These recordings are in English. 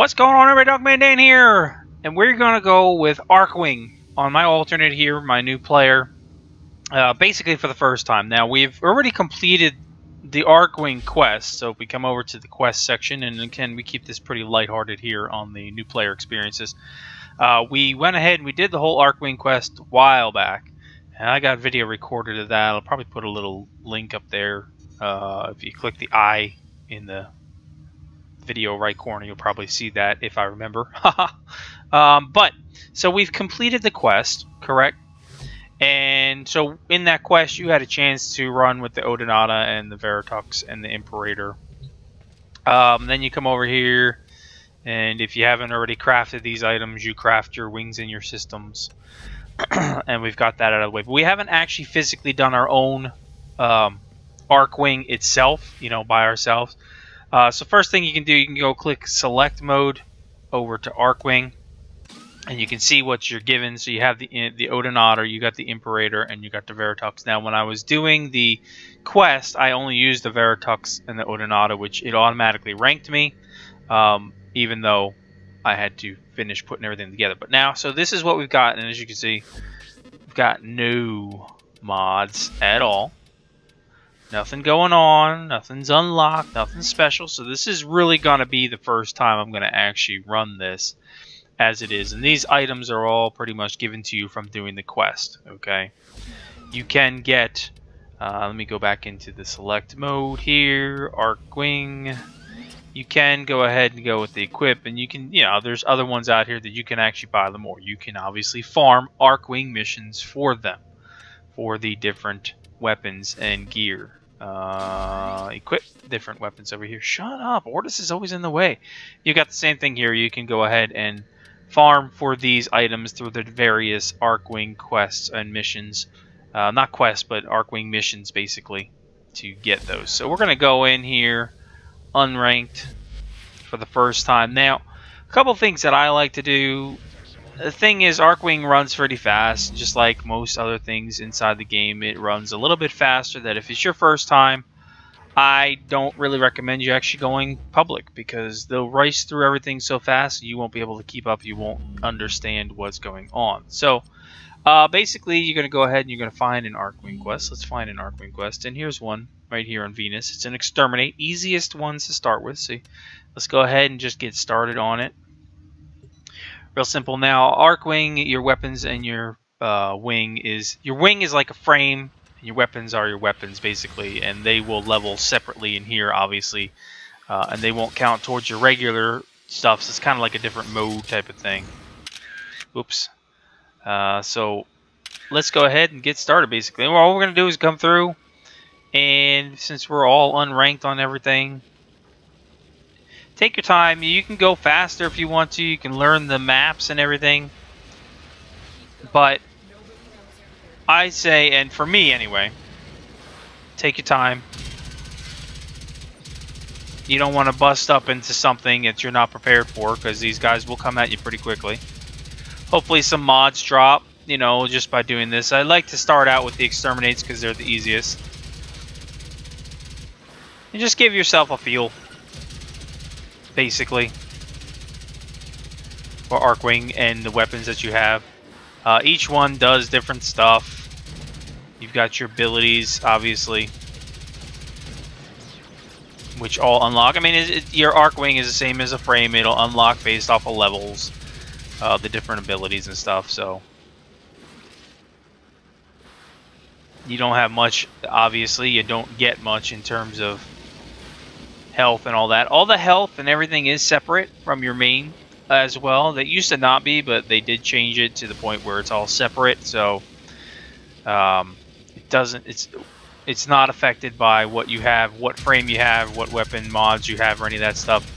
What's going on, everybody? Dogman Dan here, and we're gonna go with Archwing on my alternate here, my new player, basically for the first time. Now we've already completed the Archwing quest, so if we come over to the quest section, and again we keep this pretty lighthearted here on the new player experiences. We went ahead and we did the whole Archwing quest a while back, and I got video recorded of that. I'll probably put a little link up there. If you click the I in the video right corner, you'll probably see that if I remember. But so we've completed the quest, correct? And so in that quest you had a chance to run with the Dominator and the Veritox and the Imperator. Then you come over here, and if you haven't already crafted these items, you craft your wings and your systems. And we've got that out of the way, but we haven't actually physically done our own Archwing itself, you know, by ourselves. So first thing you can do, you can go click select mode over to Archwing, and you can see what you're given. So you have the Dominator, you got the Imperator, and you got the Veritox. Now when I was doing the quest, I only used the Veritox and the Dominator, which it automatically ranked me, even though I had to finish putting everything together. But now, so this is what we've got, and as you can see, we've got no mods at all. Nothing going on, nothing's unlocked, nothing special. So this is really going to be the first time I'm going to actually run this as it is. And these items are all pretty much given to you from doing the quest, okay? You can get, let me go back into the select mode here, Archwing. You can go ahead and go with the equip, and you can, you know, there's other ones out here that you can actually buy them, or you can obviously farm Archwing missions for them, for the different weapons and gear. Equip different weapons over here. Shut up, Ortis is always in the way. You got the same thing here. You can go ahead and farm for these items through the various Archwing quests and missions. Not quests, but Archwing missions, basically, to get those. So we're going to go in here, unranked, for the first time. Now, a couple things that I like to do. The thing is, Archwing runs pretty fast, just like most other things inside the game. It runs a little bit faster. That if it's your first time, I don't really recommend you actually going public, because they'll race through everything so fast you won't be able to keep up. You won't understand what's going on. So basically, you're going to go ahead and you're going to find an Archwing quest. Let's find an Archwing quest, and here's one right here on Venus. It's an exterminate, easiest ones to start with. So let's go ahead and just get started on it. Real simple. Now, Archwing, your weapons and your wing is like a frame, and your weapons are your weapons, basically, and they will level separately in here, obviously, and they won't count towards your regular stuff. So it's kind of like a different mode type of thing. Oops. So let's go ahead and get started, basically. Well, all we're going to do is come through, and since we're all unranked on everything, take your time. You can go faster if you want to. You can learn the maps and everything. But I say, and for me anyway, take your time. You don't want to bust up into something that you're not prepared for, because these guys will come at you pretty quickly. Hopefully some mods drop, you know, just by doing this. I like to start out with the exterminates because they're the easiest. And just give yourself a feel, basically, for Archwing and the weapons that you have. Each one does different stuff. You've got your abilities, obviously, which all unlock. I mean, your Archwing is the same as a frame. It'll unlock based off of levels, the different abilities and stuff. So you don't have much, obviously. You don't get much in terms of health and all that. All the health and everything is separate from your main as well. That used to not be, but they did change it to the point where it's all separate. So it doesn't. It's not affected by what you have, what frame you have, what weapon mods you have, or any of that stuff.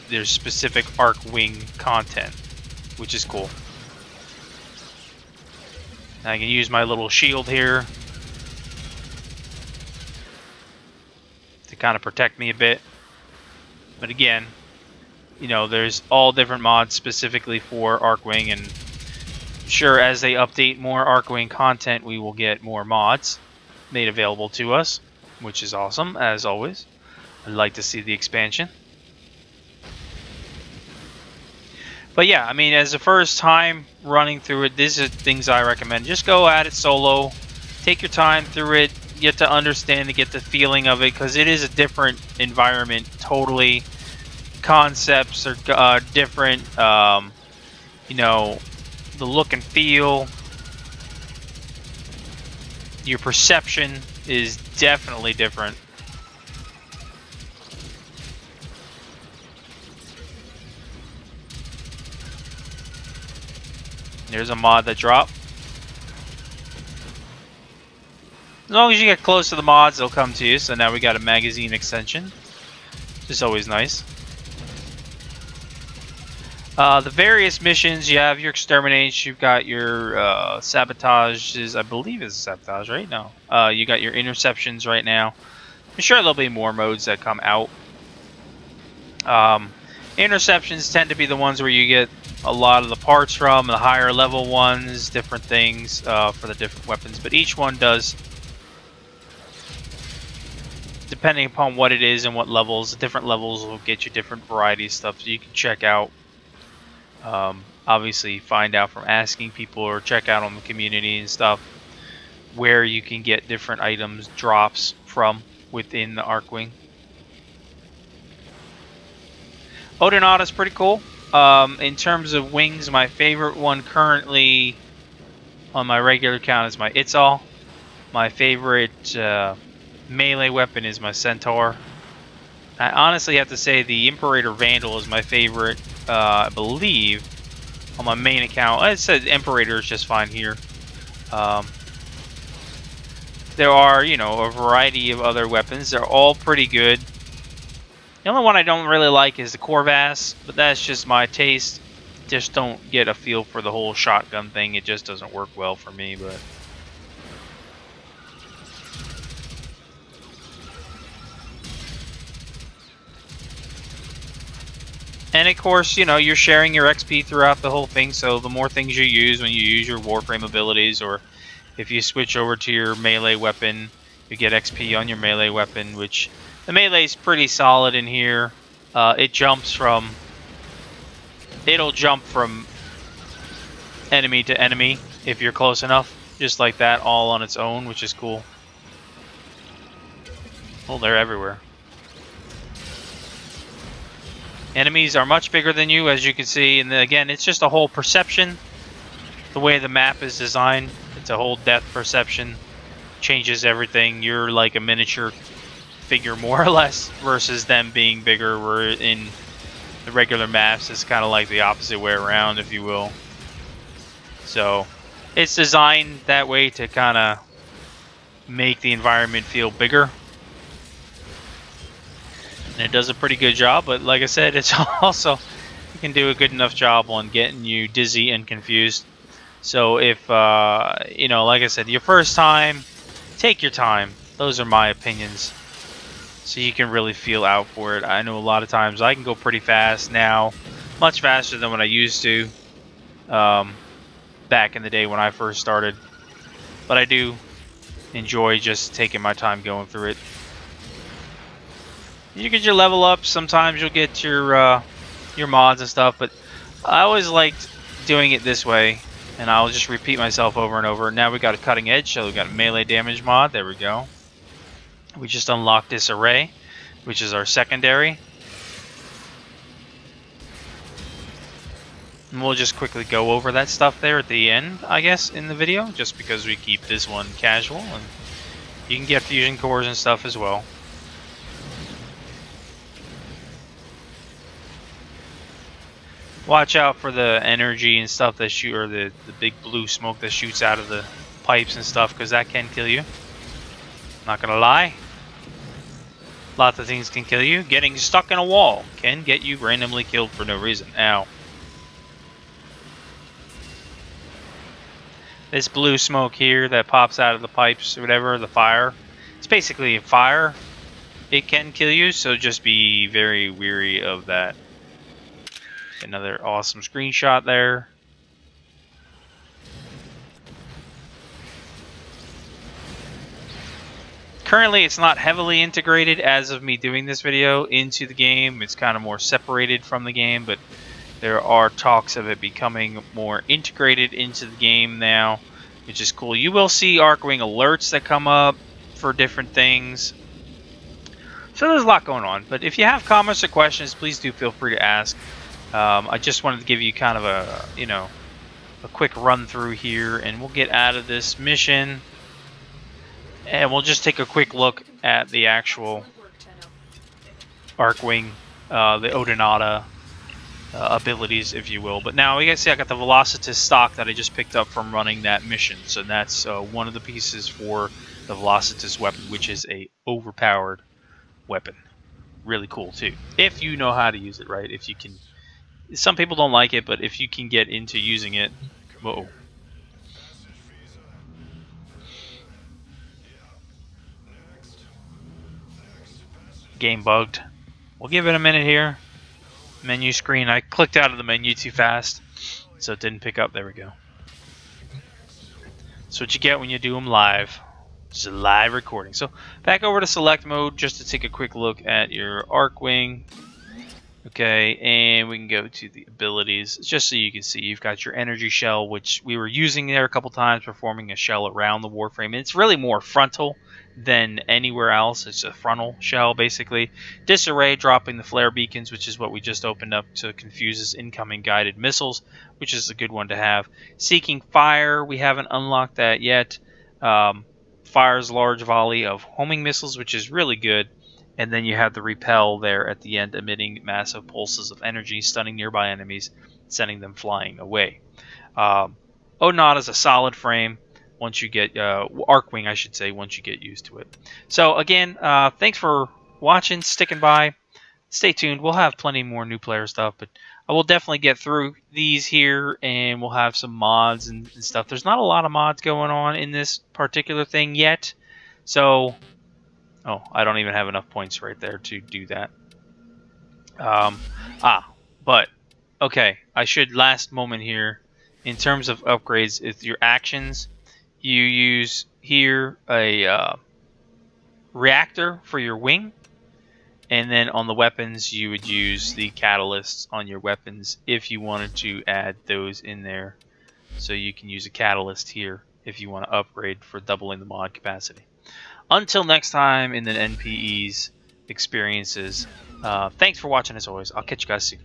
There's specific Archwing content, which is cool. Now I can use my little shield here to kind of protect me a bit. But again, you know, there's all different mods specifically for Archwing, and sure, as they update more Archwing content, we will get more mods made available to us, which is awesome, as always. I'd like to see the expansion. But yeah, I mean, as the first time running through it, these are things I recommend. Just go at it solo. Take your time through it. Get to understand and get the feeling of it, because it is a different environment. Totally, concepts are different. You know, the look and feel. Your perception is definitely different. There's a mod that dropped. As long as you get close to the mods, they'll come to you. So now we got a magazine extension, which is always nice. The various missions, you have your exterminates, you've got your sabotages. I believe it's sabotage, right? No. You got your interceptions right now. I'm sure there'll be more modes that come out. Interceptions tend to be the ones where you get a lot of the parts from, the higher level ones, different things for the different weapons. But each one does, depending upon what it is and what levels, different levels will get you different variety of stuff. So you can check out, obviously find out from asking people or check out on the community and stuff where you can get different items, drops from within the Archwing. Dominator is pretty cool. In terms of wings, my favorite one currently on my regular count is my Itzal. My favorite melee weapon is my Centaur. I honestly have to say the Imperator Vandal is my favorite, I believe, on my main account. I said Imperator is just fine here. There are, you know, a variety of other weapons. They're all pretty good. The only one I don't really like is the Corvus, but that's just my taste. Just don't get a feel for the whole shotgun thing. It just doesn't work well for me, but... And of course, you know, you're sharing your XP throughout the whole thing, so the more things you use when you use your Warframe abilities, or if you switch over to your melee weapon, you get XP on your melee weapon, which... The melee is pretty solid in here. It'll jump from enemy to enemy if you're close enough, just like that, all on its own, which is cool. Well, they're everywhere. Enemies are much bigger than you, as you can see, and again, it's just a whole perception. The way the map is designed, it's a whole depth perception. Changes everything. You're like a miniature figure, more or less, versus them being bigger. Where in the regular maps, it's kind of like the opposite way around, if you will. So it's designed that way to kind of make the environment feel bigger, and it does a pretty good job. But like I said, it's also, you can do a good enough job on getting you dizzy and confused. So if you know, like I said, your first time, take your time. Those are my opinions, so you can really feel out for it. I know a lot of times I can go pretty fast now, much faster than what I used to back in the day when I first started. But I do enjoy just taking my time going through it. You get your level up. Sometimes you'll get your mods and stuff, but I always liked doing it this way, and I'll just repeat myself over and over. Now we got a cutting edge, so we got a melee damage mod. There we go. We just unlocked Disarray, which is our secondary. And we'll just quickly go over that stuff there at the end, I guess, in the video, just because we keep this one casual, and you can get fusion cores and stuff as well. Watch out for the energy and stuff that shoot, or the big blue smoke that shoots out of the pipes and stuff, because that can kill you. Not gonna lie, lots of things can kill you. Getting stuck in a wall can get you randomly killed for no reason. Ow. This blue smoke here that pops out of the pipes or whatever, the fire, it's basically a fire. It can kill you, so just be very wary of that. Another awesome screenshot there. Currently, it's not heavily integrated as of me doing this video into the game. It's kind of more separated from the game, but There are talks of it becoming more integrated into the game now, which is cool. You will see Archwing alerts that come up for different things. So there's a lot going on. But if you have comments or questions, please do feel free to ask. I just wanted to give you kind of a, a quick run through here, and we'll get out of this mission. And we'll just take a quick look at the actual Archwing, the Dominator abilities, if you will. But now you guys see I got the Velocitus stock that I just picked up from running that mission. So that's one of the pieces for the Velocitus weapon, which is a overpowered weapon. Really cool too, if you know how to use it right. If you can, some people don't like it, but if you can get into using it, whoa. Game bugged. We'll give it a minute here. Menu screen. I clicked out of the menu too fast, so it didn't pick up. There we go. That's what you get when you do them live. It's a live recording. So back over to select mode just to take a quick look at your Archwing. Okay, and we can go to the abilities just so you can see you've got your energy shell, which we were using there a couple times, performing a shell around the Warframe. And it's really more frontal than anywhere else. It's a frontal shell, basically. Disarray, dropping the flare beacons, which is what we just opened up to confuse his incoming guided missiles, which is a good one to have. Seeking fire, we haven't unlocked that yet. Fires large volley of homing missiles, which is really good. And then you have the repel there at the end, emitting massive pulses of energy, stunning nearby enemies, sending them flying away. Onaut is a solid frame once you get Archwing, I should say, once you get used to it. So again, thanks for watching, sticking by. Stay tuned. We'll have plenty more new player stuff, but I will definitely get through these here, and we'll have some mods and stuff. There's not a lot of mods going on in this particular thing yet, so. Oh, I don't even have enough points right there to do that. But, okay, I should last moment here. In terms of upgrades, it's your actions. You use here a reactor for your wing. And then on the weapons, you would use the catalysts on your weapons if you wanted to add those in there. So you can use a catalyst here if you want to upgrade for doubling the mod capacity. Until next time in the NPE's experiences, thanks for watching as always. I'll catch you guys soon.